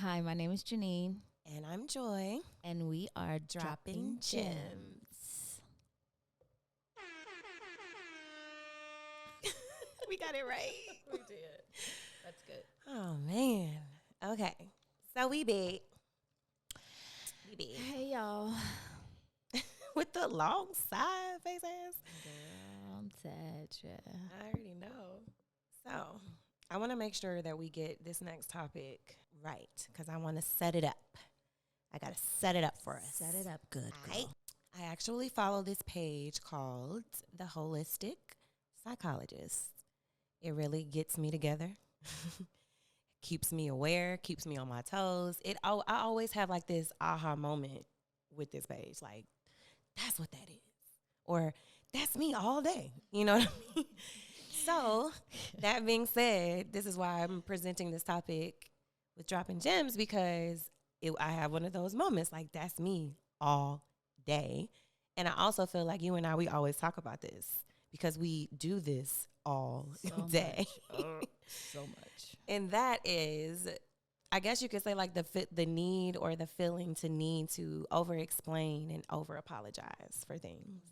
Hi, my name is Janine, And I'm Joy. and we are Dropping dropping gems. We got it right. We did. That's good. Oh, man. Okay. So we big. We big. Hey, y'all. With the long side face ass. Girl, I'm sad, yeah. I already know. So I want to make sure that we get this next topic right because I want to set it up. I got to set it up for us. Set it up good, girl. I actually follow this page called The Holistic Psychologist. It really gets me together. Keeps me aware, keeps me on my toes. I always have like this aha moment with this page. Like, that's what that is. Or that's me all day. You know what I mean? So, that being said, this is why I'm presenting this topic with dropping gems because I have one of those moments. Like, that's me all day. And I also feel like you and we always talk about this because we do this all day. So much. And that is, I guess you could say like the need or the feeling to need to over explain and over apologize for things.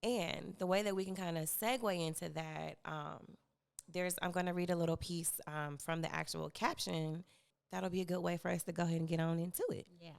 And the way that we can kind of segue into that, I'm going to read a little piece from the actual caption. That'll be a good way for us to go ahead and get on into it. Yeah.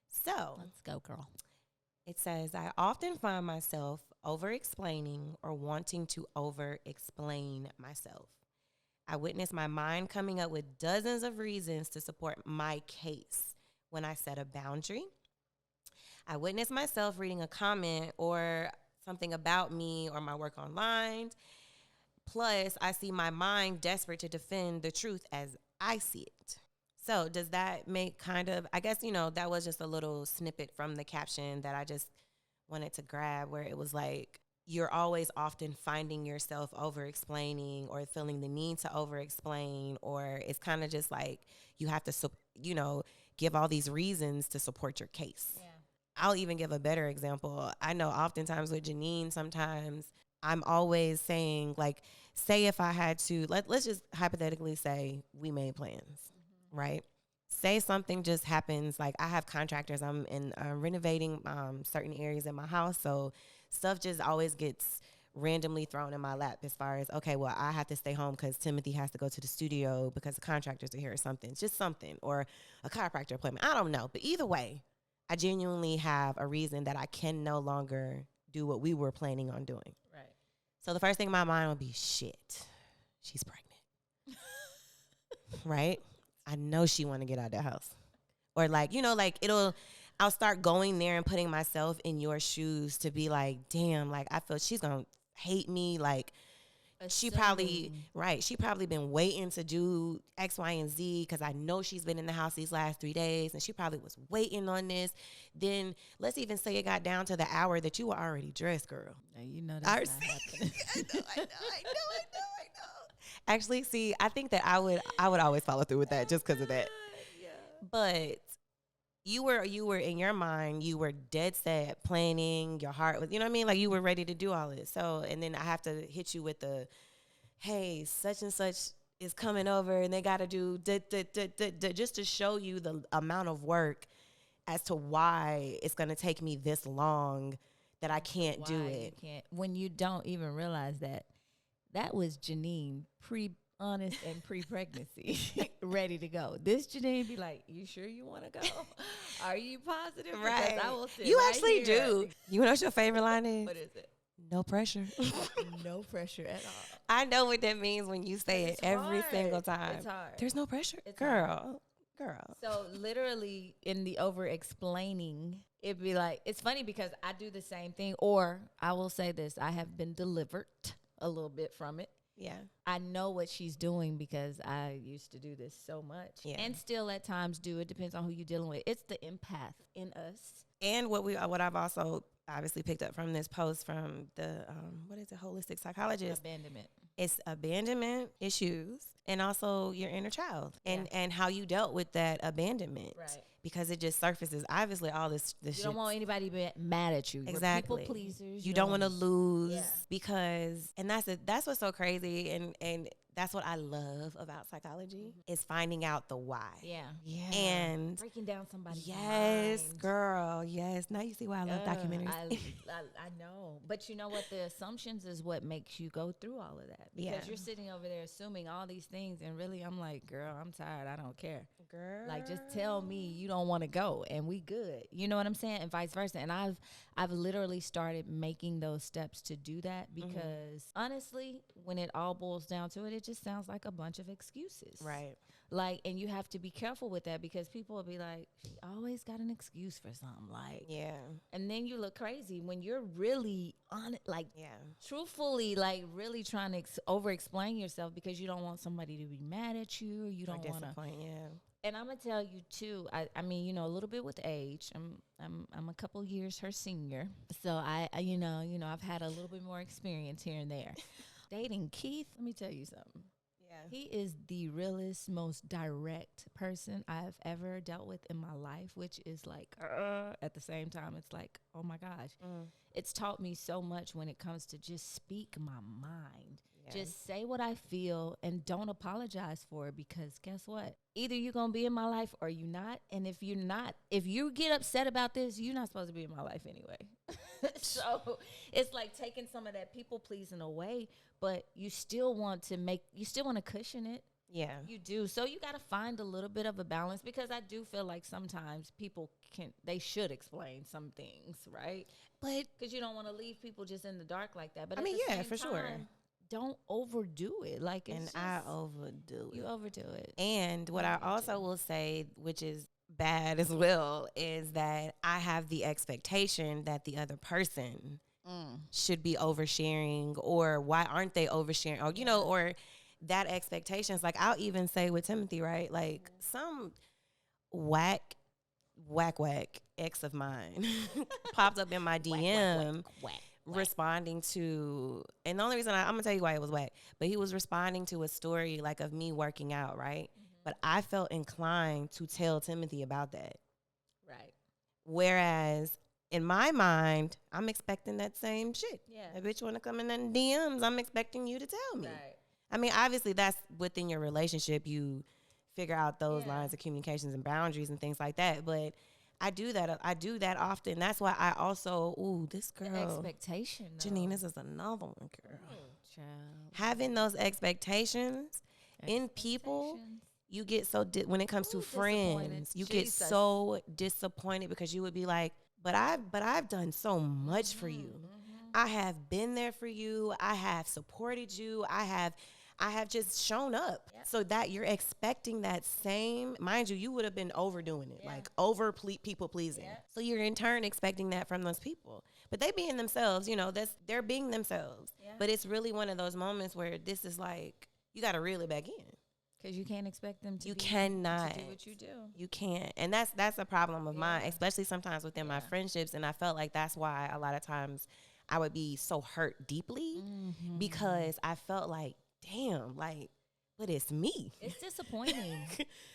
So Let's go, girl. it says, I often find myself over explaining or wanting to over explain myself. I witness my mind coming up with dozens of reasons to support my case when I set a boundary. I witness myself reading a comment or something about me or my work online. Plus, I see my mind desperate to defend the truth as I see it. So does that make I guess, that was just a little snippet from the caption that I just wanted to grab where it was like, you're always often finding yourself over-explaining or feeling the need to over-explain, or it's kind of just like you have to, give all these reasons to support your case. Yeah. I'll even give a better example. I know oftentimes with Janine, sometimes I'm always saying, like, say if I had to, let's just hypothetically say we made plans, right? Say something just happens, like I have contractors, I'm renovating certain areas in my house, so stuff just always gets randomly thrown in my lap as far as, okay, well, I have to stay home because Timothy has to go to the studio because the contractors are here or something, just something, or a chiropractor appointment. I don't know. But either way, I genuinely have a reason that I can no longer do what we were planning on doing. Right. So the first thing in my mind would be, shit, she's pregnant. Right? I know she want to get out of the house. Or like, I'll start going there and putting myself in your shoes to be like, damn, like I feel she's going to hate me. Like she probably been waiting to do X, Y, and Z because I know she's been in the house these last 3 days and she probably was waiting on this. Then let's even say it got down to the hour that you were already dressed, girl. Now, you know that's not happening. I know. Actually, see, I think that I would always follow through with that just because of that. Yeah. But you were in your mind, you were dead set planning, your heart was, you know what I mean? Like you were ready to do all this. So, and then I have to hit you with the, hey, such and such is coming over and they got to do just to show you the amount of work as to why it's going to take me this long that I can't do it. When you don't even realize that was Janine pre-honest and pre-pregnancy ready to go. This Janine be like, you sure you want to go? Are you positive? Right. Because I will sit you right actually here. do. You know what your favorite line is? What is it? No pressure. No pressure at all. I know what that means when you say it every single time. It's hard. There's no pressure. It's Girl. So literally in the over-explaining, it'd be like, it's funny because I do the same thing. Or I will say this, I have been delivered a little bit from it. Yeah. I know what she's doing because I used to do this so much. Yeah. And still at times do. It depends on who you're dealing with. It's the empath in us. And what I've also obviously picked up from this post from the, holistic psychologist. Abandonment. It's abandonment issues and also your inner child and how you dealt with that abandonment. Right. Because it just surfaces, obviously, all this You shit. don't want anybody to be mad at you. Exactly. We're people pleasers. You don't want to lose Yeah. because, and that's what's so crazy. And That's what I love about psychology is finding out the why. Yeah. And breaking down somebody's yes, mind. girl. Yes. Now you see why I love documentaries. I know. But you know what? The assumptions is what makes you go through all of that. Because you're sitting over there assuming all these things. And really, I'm like, girl, I'm tired. I don't care. Girl. Like, just tell me you don't want to go and we good. You know what I'm saying? And vice versa. And I've literally started making those steps to do that because honestly, when it all boils down to it, it just sounds like a bunch of excuses. Right. Like, and you have to be careful with that because people will be like, she always got an excuse for something. Like, yeah. And then you look crazy when you're really on it, like, Yeah. truthfully, like, really trying to over explain yourself because you don't want somebody to be mad at you. Or you don't want to. Yeah. And I'm gonna tell you too. I mean, you know, a little bit with age. I'm a couple years her senior, so I you know I've had a little bit more experience here and there. Dating Keith, let me tell you something. Yeah. He is the realest, most direct person I've ever dealt with in my life, which is like, at the same time, it's like, oh my gosh. It's taught me so much when it comes to just speak my mind. Yeah. Just say what I feel and don't apologize for it because guess what? Either you're going to be in my life or you're not. And if you're not, if you get upset about this, you're not supposed to be in my life anyway. So it's like taking some of that people pleasing away, but you still want to cushion it. Yeah. You do. So you got to find a little bit of a balance because I do feel like sometimes people they should explain some things, right? But because you don't want to leave people just in the dark like that. But I mean, yeah, for sure. Don't overdo it. Like, it's I overdo it. You overdo it. And what I also will say, which is bad as well, is that I have the expectation that the other person should be oversharing, or why aren't they oversharing? Or, you know, or that expectation is like, I'll even say with Timothy, right? Like some whack ex of mine popped up in my DM. Whack. Responding to, and the only reason I'm gonna tell you why it was whack, but he was responding to a story like of me working out, right? But I felt inclined to tell Timothy about that. Right. Whereas in my mind, I'm expecting that same shit. Yeah. That bitch wanna come in and DMs, I'm expecting you to tell me. Right. I mean, obviously that's within your relationship. You figure out those lines of communications and boundaries and things like that. But I do that often. That's why I also, this girl. The expectation. Janine, this is another one, girl. Child. Having those expectations in people, you get so, when it comes to friends, you get so disappointed because you would be like, but I've done so much for you. I have been there for you. I have supported you. I have just shown up. Yep. So that you're expecting that same, mind you, you would have been overdoing it, like people pleasing. Yep. So you're in turn expecting that from those people. But they being themselves, you know, they're being themselves. Yeah. But it's really one of those moments where this is like, you got to reel it back in. Because you can't expect them to cannot do what you do. You can't. And that's a problem of mine, especially sometimes within my friendships. And I felt like that's why a lot of times I would be so hurt deeply because I felt like, damn, like, but it's me. It's disappointing.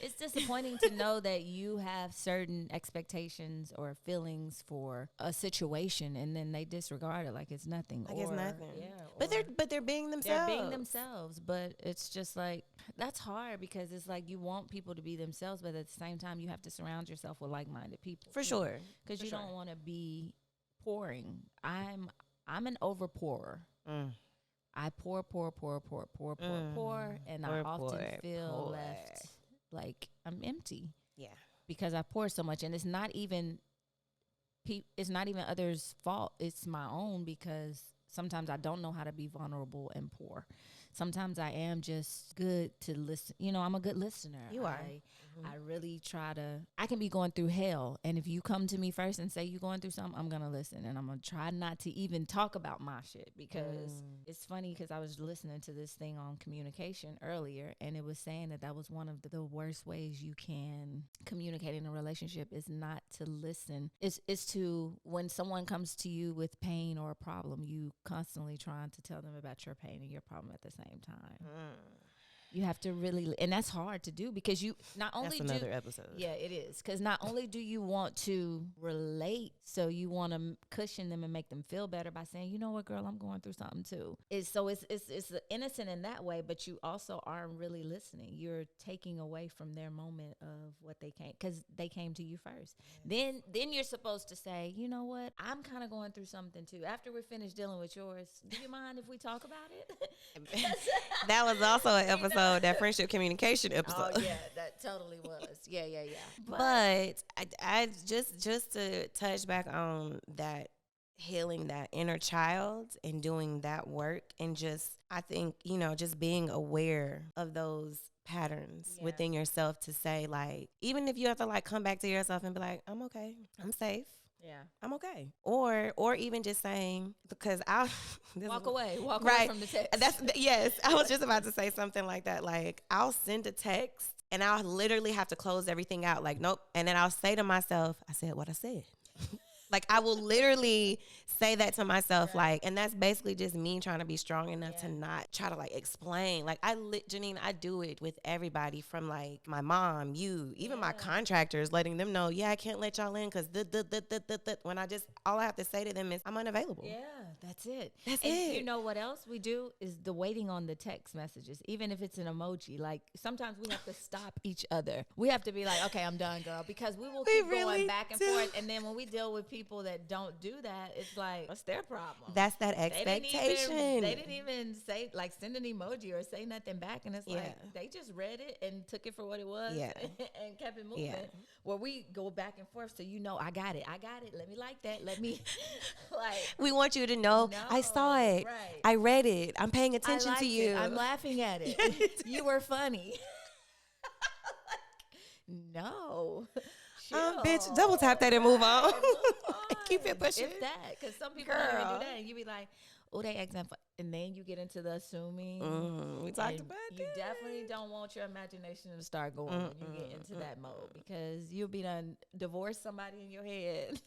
It's disappointing to know that you have certain expectations or feelings for a situation and then they disregard it like it's nothing. Like it's nothing. Yeah. But they're being themselves. They're being themselves. But it's just like, that's hard because it's like you want people to be themselves, but at the same time you have to surround yourself with like-minded people. For sure. Because you don't want to be pouring. I'm an over pourer. I pour, and I often feel left like I'm empty. Yeah, because I pour so much, and it's not even others' fault. It's my own because sometimes I don't know how to be vulnerable and pour. Sometimes I am just good to listen. You know, I'm a good listener. You are. I really try to. I can be going through hell, and if you come to me first and say you're going through something, I'm gonna listen, and I'm gonna try not to even talk about my shit because it's funny because I was listening to this thing on communication earlier, and it was saying that was one of the worst ways you can communicate in a relationship is not to listen. It's to when someone comes to you with pain or a problem, you constantly trying to tell them about your pain and your problem at the same time. You have to really, and that's hard to do because you not only That's another episode. Yeah, it is. Because not only do you want to relate, so you want to cushion them and make them feel better by saying, you know what, girl, I'm going through something too. It's innocent in that way, but you also aren't really listening. You're taking away from their moment of what they came, because they came to you first. Then you're supposed to say, you know what, I'm kind of going through something too. After we're finished dealing with yours, do you mind if we talk about it? That was also an episode, that friendship communication episode. Oh yeah, that totally was. Yeah. But I just to touch back on that, healing that inner child and doing that work, and just, I think, just being aware of those patterns within yourself, to say, like, even if you have to like come back to yourself and be like, I'm okay, I'm safe. Yeah, I'm okay. Or even just saying, because walk away from the text. Yes, I was just about to say something like that. Like, I'll send a text and I'll literally have to close everything out. Like, nope. And then I'll say to myself, I said what I said. Like, I will literally say that to myself, like, and that's basically just me trying to be strong enough to not try to like explain. Like, Janine, I do it with everybody, from like my mom, you, even my contractors, letting them know, I can't let y'all in because when all I have to say to them is, I'm unavailable. Yeah, that's it. And you know what else we do is the waiting on the text messages, even if it's an emoji. Like, sometimes we have to stop each other. We have to be like, okay, I'm done, girl, because we will keep going back and forth. And then when we deal with people that don't do that, it's like, what's their problem? That's that expectation. They didn't even say, like, send an emoji or say nothing back, and it's like they just read it and took it for what it was and kept it moving. Where we go back and forth, so I got it. Let me like that. Let me like. We want you to know, I saw it. Right. I read it. I'm paying attention to you. I'm laughing at it. You were funny. No. Bitch, double tap that and move on. Keep it pushing. If that, because some people don't even do that, and you be like, oh, they acting, and then you get into the assuming. We talked about that. You definitely don't want your imagination to start going when you get into that mode, because you'll be done divorce somebody in your head,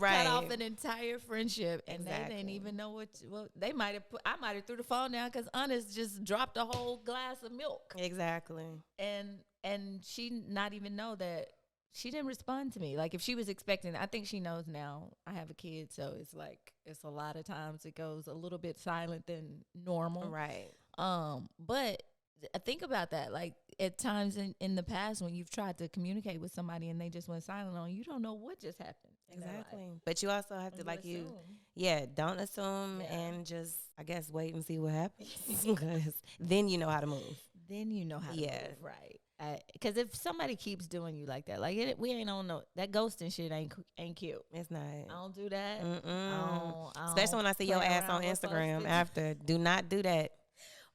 cut off an entire friendship, and they didn't even know what they might have put. I might have threw the phone down because Honest just dropped a whole glass of milk. Exactly. And she not even know that. She didn't respond to me. Like, if she was expecting, I think she knows now I have a kid, so it's like, it's a lot of times it goes a little bit silent than normal. Right. But think about that. Like, at times in the past when you've tried to communicate with somebody and they just went silent on you, don't know what just happened. Exactly. But you also have to, like, don't assume and just, I guess, wait and see what happens. Because then you know how to move. Then you know how to move, right. Because if somebody keeps doing you like that, like, we ain't on that ghosting shit ain't cute. It's not. I don't do that. Especially when I see your ass on Instagram after. Do not do that.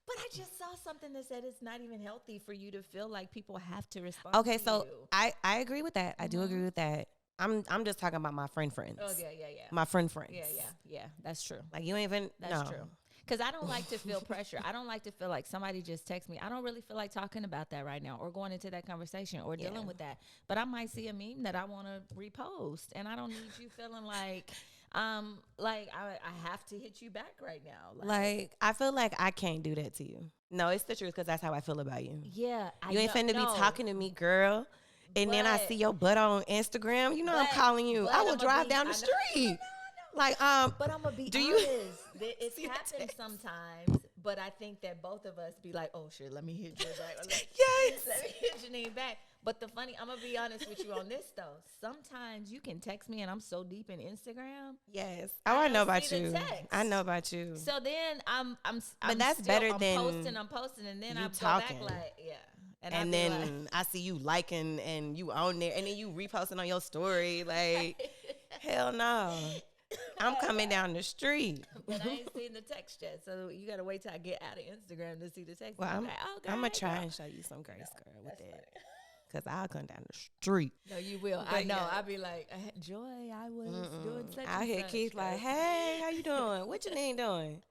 But I just saw something that said it's not even healthy for you to feel like people have to respond. Okay, so I agree with that. I do agree with that. I'm just talking about my friends. Oh yeah. My friends. Yeah. That's true. Like, you ain't even. That's true. Because I don't like to feel pressure. I don't like to feel like somebody just texts me. I don't really feel like talking about that right now or going into that conversation or dealing with that. But I might see a meme that I want to repost, and I don't need you feeling like I have to hit you back right now. Like, I feel like I can't do that to you. No, it's the truth, because that's how I feel about you. Yeah. You ain't finna be talking to me, girl. And then I see your butt on Instagram. You know I'm calling you. I will drive down the street. Like, but I'm gonna be honest. It's happened sometimes, but I think that both of us be like, oh shit, let me hit you back. Yes. Let me hit Janine back. But I'm gonna be honest with you on this though. Sometimes you can text me and I'm so deep in Instagram. Yes. I know about you. I know about you. So then I'm that's still, better than I'm posting, and then I go talking. back like, yeah. And then I see you liking and you on there, and then you reposting on your story. Like, hell no. I'm coming down the street. But I ain't seen the text yet, so you got to wait till I get out of Instagram to see the text. Well, I'm going to try and show you some grace, girl, with that. Because I'll come down the street. No, you will. But I know. I'll be like, Joy, I was doing such I hear Keith like, hey, how you doing? What Janine doing?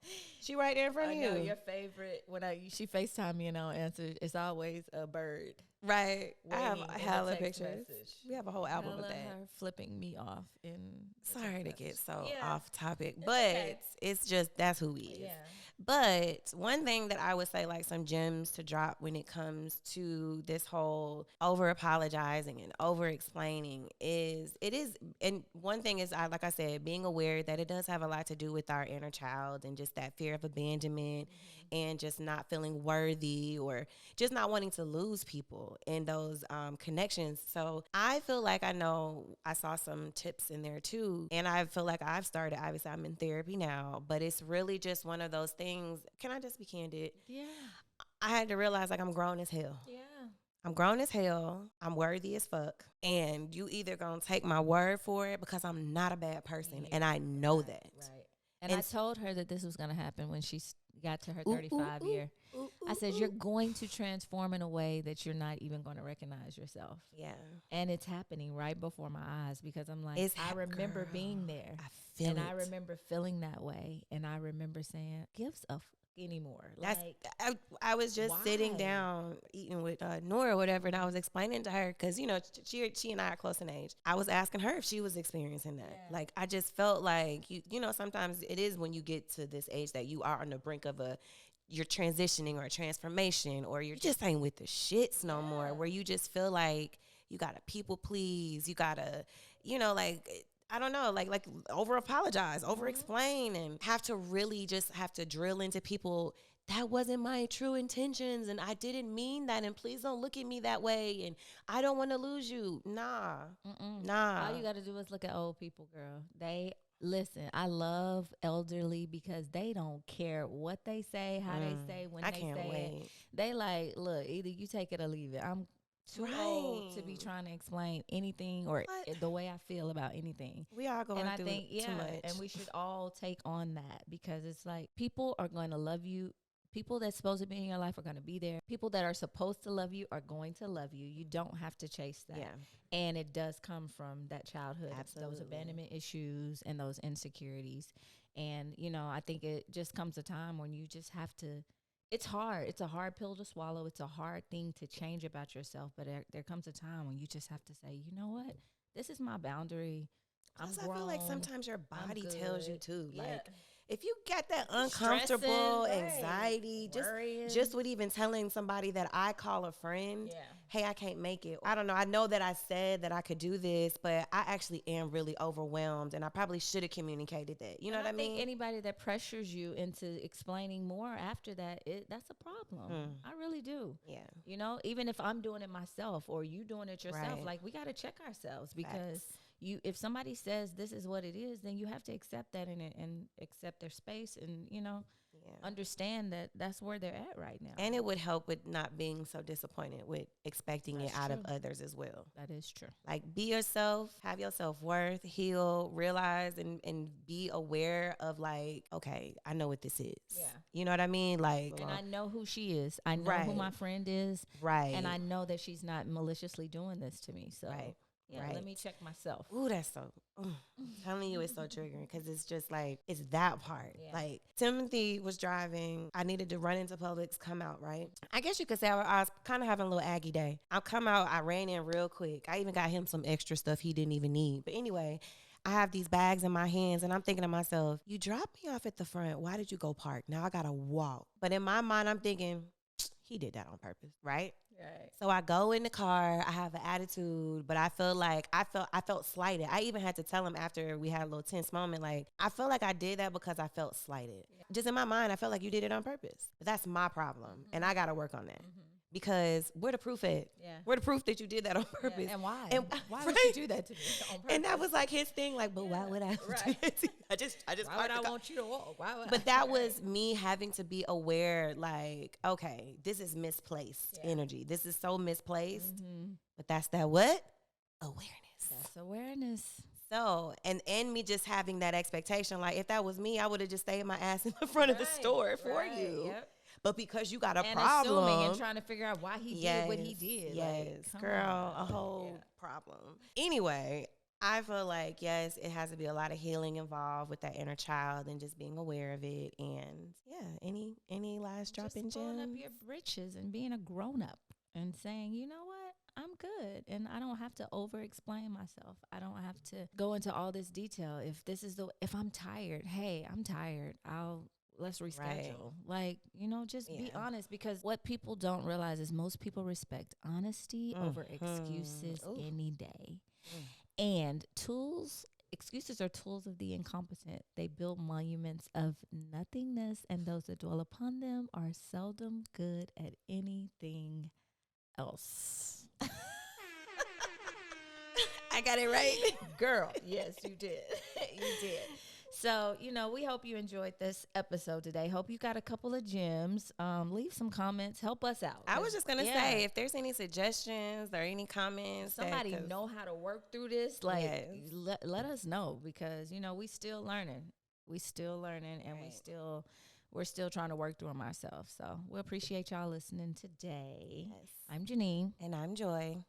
She right there in front I of know you. your favorite. She FaceTime me and I'll answer. It's always a bird. Right. I have Waiting in the hella text pictures. message. We have a whole album Hella with that. her flipping me off in. the Sorry to text get message. so Yeah. off topic, It's but okay. it's just that's who he is. Yeah. But one thing that I would say, like some gems to drop when it comes to this whole over apologizing and over explaining and one thing is, like I said, being aware that it does have a lot to do with our inner child and just that fear of abandonment and just not feeling worthy or just not wanting to lose people in those connections. So I feel like I know I saw some tips in there too. And I feel like I've started, obviously I'm in therapy now, but it's really just one of those things. Can I just be candid? Yeah. I had to realize like I'm grown as hell. Yeah. I'm grown as hell. I'm worthy as fuck. And you either gonna take my word for it because I'm not a bad person. Yeah. And I know Right, that. Right. And I told her that this was going to happen when she got to her 35 year. I said, you're going to transform in a way that you're not even going to recognize yourself. Yeah. And it's happening right before my eyes because I'm like, I remember girl, being there. I feel and it. I remember feeling that way. And I remember saying, gives a anymore. That's Like, I was just sitting why? down eating with Nora or whatever, and I was explaining to her because she and I are close in age. I was asking her if she was experiencing that. Yeah. Like I just felt like you know sometimes it is when you get to this age that you are on the brink of you're transitioning or a transformation or you're just ain't with the shits no more. Where you just feel like you gotta people please, you gotta like. I don't know, like over apologize, over explain, and have to drill into people. That wasn't my true intentions, and I didn't mean that, and please don't look at me that way, and I don't want to lose you. Nah. All you got to do is look at old people, girl. Listen, I love elderly because they don't care what they say, how they say, when I they can't say wait. it. They like, look, either you take it or leave it. I'm too old to be trying to explain anything or the way I feel about anything. We are going through too much. And we should all take on that because it's like people are going to love you. People that's supposed to be in your life are going to be there. People that are supposed to love you are going to love you. You don't have to chase that. Yeah. And it does come from that childhood. Absolutely. Those abandonment issues and those insecurities. And, I think it just comes a time when you just have to. It's hard. It's a hard pill to swallow. It's a hard thing to change about yourself. But there comes a time when you just have to say, you know what? This is my boundary. I feel like sometimes your body tells you too. Yeah. Like if you get that uncomfortable anxiety, just with even telling somebody that I call a friend, hey, I can't make it. I don't know. I know that I said that I could do this, but I actually am really overwhelmed, and I probably should have communicated that. You know what I mean? I think anybody that pressures you into explaining more after that, that's a problem. I really do. Yeah. Even if I'm doing it myself or you doing it yourself, like we got to check ourselves because if somebody says this is what it is, then you have to accept that and accept their space and, understand that that's where they're at right now. And it would help with not being so disappointed with expecting it out of others as well. That is true. Like be yourself, have your self-worth, heal, realize and be aware of like, okay, I know what this is. Yeah. You know what I mean? Like, and I know who she is. I know who my friend is. Right. And I know that she's not maliciously doing this to me. So yeah, let me check myself. Ooh, that's so, I'm telling you, it's so triggering because it's just like, it's that part. Yeah. Like, Timothy was driving. I needed to run into Publix, come out, right? I guess you could say I was kind of having a little Aggie day. I'll come out, I ran in real quick. I even got him some extra stuff he didn't even need. But anyway, I have these bags in my hands and I'm thinking to myself, you dropped me off at the front. Why did you go park? Now I got to walk. But in my mind, I'm thinking, he did that on purpose, right? Right. So I go in the car, I have an attitude, but I feel like I felt slighted. I even had to tell him after we had a little tense moment, like, I feel like I did that because I felt slighted. Yeah. Just in my mind, I felt like you did it on purpose. But that's my problem, and I got to work on that. Because where the proof at? Yeah. Where the proof that you did that on purpose? Yeah, and why? And why would you do that to me on purpose? And that was like his thing, like, but why would I? Right. I just why would I want you to walk? Why would but that was me having to be aware, like, okay, this is misplaced energy. This is so misplaced. But that's that what? Awareness. That's awareness. So, and me just having that expectation, like, if that was me, I would have just stayed my ass in the front of the store for you. Yep. But because you got a problem. Assuming and trying to figure out why he did what he did. Yes, like, girl, a whole problem. Anyway, I feel like, yes, it has to be a lot of healing involved with that inner child and just being aware of it. And yeah, any last Just dropping pulling up gems? your britches and being a grown up and saying, you know what? I'm good. And I don't have to over explain myself. I don't have to go into all this detail. If I'm tired, hey, I'm tired. Let's reschedule. Right. Like, just be Yeah. honest, because what people don't realize is most people respect honesty over excuses Ooh. any day. Mm. And excuses are tools of the incompetent. They build monuments of nothingness, and those that dwell upon them are seldom good at anything else. I got it right. Girl, yes, you did. You did. So, we hope you enjoyed this episode today. Hope you got a couple of gems. Leave some comments. Help us out. I was just going to say, if there's any suggestions or any comments. Somebody know how to work through this, like, let us know, because, we still learning. We still learning, and we're still trying to work through them ourselves. So we appreciate y'all listening today. Yes. I'm Janine. And I'm Joy.